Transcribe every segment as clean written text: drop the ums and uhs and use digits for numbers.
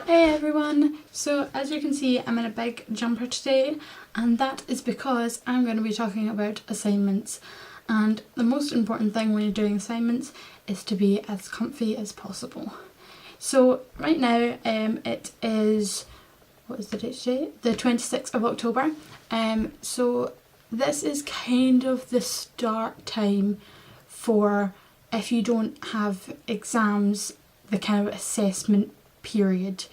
Hey everyone! So as you can see, I'm in a big jumper today, and that is because I'm going to be talking about assignments. And the most important thing when you're doing assignments is to be as comfy as possible. So right now it is, what is the date today? The 26th of October. So this is kind of the start time for, if you don't have exams, the kind of assessment period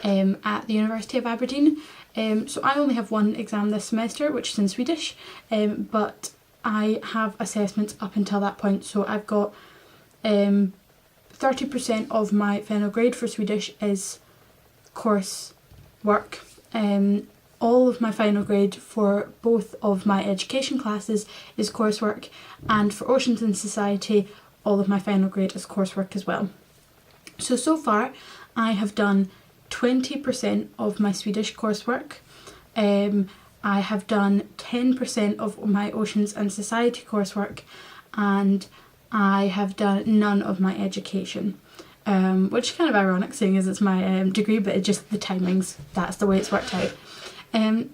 at the University of Aberdeen. So I only have one exam this semester, which is in Swedish, but I have assessments up until that point. So I've got 30% of my final grade for Swedish is course work. All of my final grade for both of my education classes is coursework, and for Oceans and Society all of my final grade is coursework as well. So far I have done 20% of my Swedish coursework. I have done 10% of my Oceans and Society coursework, and I have done none of my education. Which is kind of ironic seeing as it's my degree, but it's just the timings, that's the way it's worked out.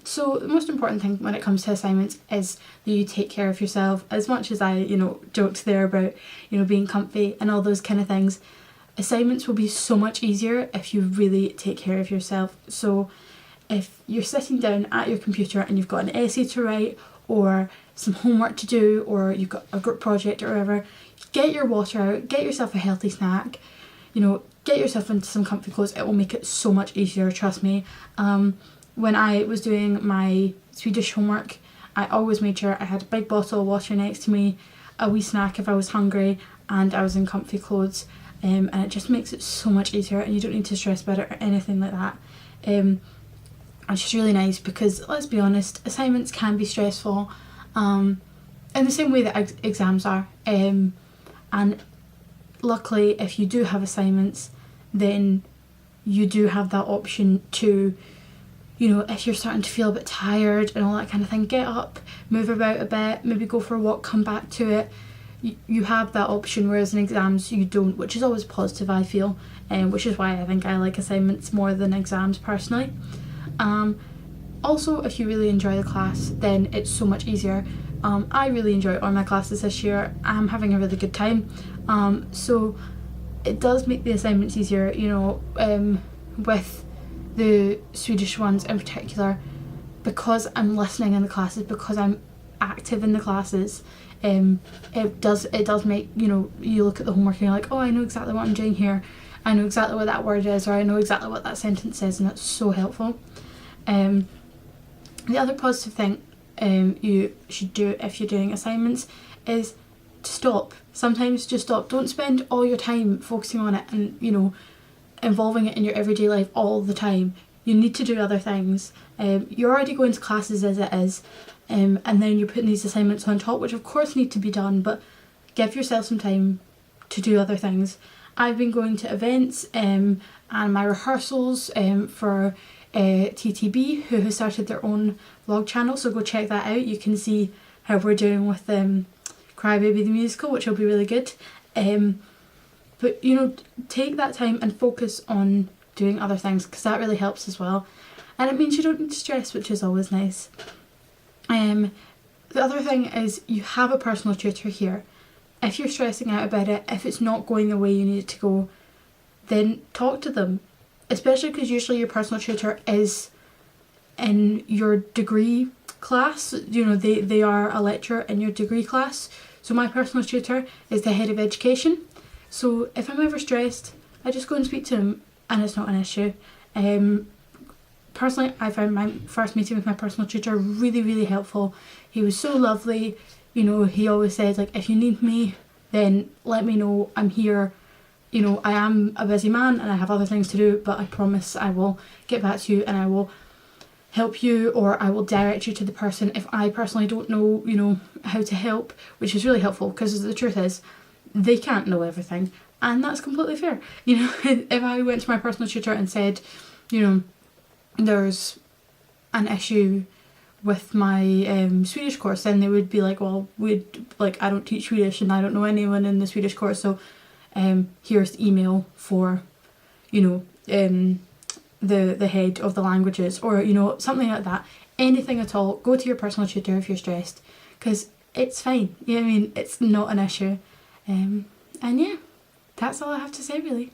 So the most important thing when it comes to assignments is that you take care of yourself. As much as I, joked there about, being comfy and all those kind of things, assignments will be so much easier if you really take care of yourself. So if you're sitting down at your computer and you've got an essay to write or some homework to do, or you've got a group project or whatever, get your water out, get yourself a healthy snack, get yourself into some comfy clothes. It will make it so much easier, trust me. When I was doing my Swedish homework, I always made sure I had a big bottle of water next to me, a wee snack if I was hungry, and I was in comfy clothes. And it just makes it so much easier, and you don't need to stress about it or anything like that. It's just really nice because, let's be honest, assignments can be stressful in the same way that exams are. And luckily, if you do have assignments, then you do have that option to, if you're starting to feel a bit tired and all that kind of thing, get up, move about a bit, maybe go for a walk, come back to it. You have that option, whereas in exams you don't, which is always positive, I feel, which is why I think I like assignments more than exams personally. Also, if you really enjoy the class, then it's so much easier. I really enjoy all my classes this year. I'm having a really good time, so it does make the assignments easier, with the Swedish ones in particular, because I'm listening in the classes, because I'm active in the classes. It does make, you look at the homework and you're like, oh, I know exactly what I'm doing here, I know exactly what that word is, or I know exactly what that sentence is, and that's so helpful. The other positive thing you should do if you're doing assignments is to stop. Sometimes just stop. Don't spend all your time focusing on it and involving it in your everyday life all the time. You need to do other things. You're already going to classes as it is, and then you're putting these assignments on top, which of course need to be done, but give yourself some time to do other things. I've been going to events and my rehearsals for TTB, who has started their own vlog channel, so go check that out. You can see how we're doing with Crybaby the musical, which will be really good. But take that time and focus on doing other things, because that really helps as well, and it means you don't need to stress, which is always nice. The other thing is you have a personal tutor here. If you're stressing out about it, if it's not going the way you need it to go, then talk to them, especially because usually your personal tutor is in your degree class. They are a lecturer in your degree class. So my personal tutor is the head of education. So if I'm ever stressed, I just go and speak to him, and it's not an issue. Personally, I found my first meeting with my personal tutor really, really helpful. He was so lovely. He always said, like, if you need me, then let me know, I'm here. I am a busy man and I have other things to do, but I promise I will get back to you and I will help you, or I will direct you to the person if I personally don't know, how to help, which is really helpful, because the truth is, they can't know everything, and that's completely fair. If I went to my personal tutor and said, there's an issue with my Swedish course, then they would be like, well, I don't teach Swedish and I don't know anyone in the Swedish course, so here's the email for the head of the languages, or you know, something like that. Anything at all, go to your personal tutor if you're stressed, because it's fine. You know what I mean? It's not an issue. And yeah, that's all I have to say really.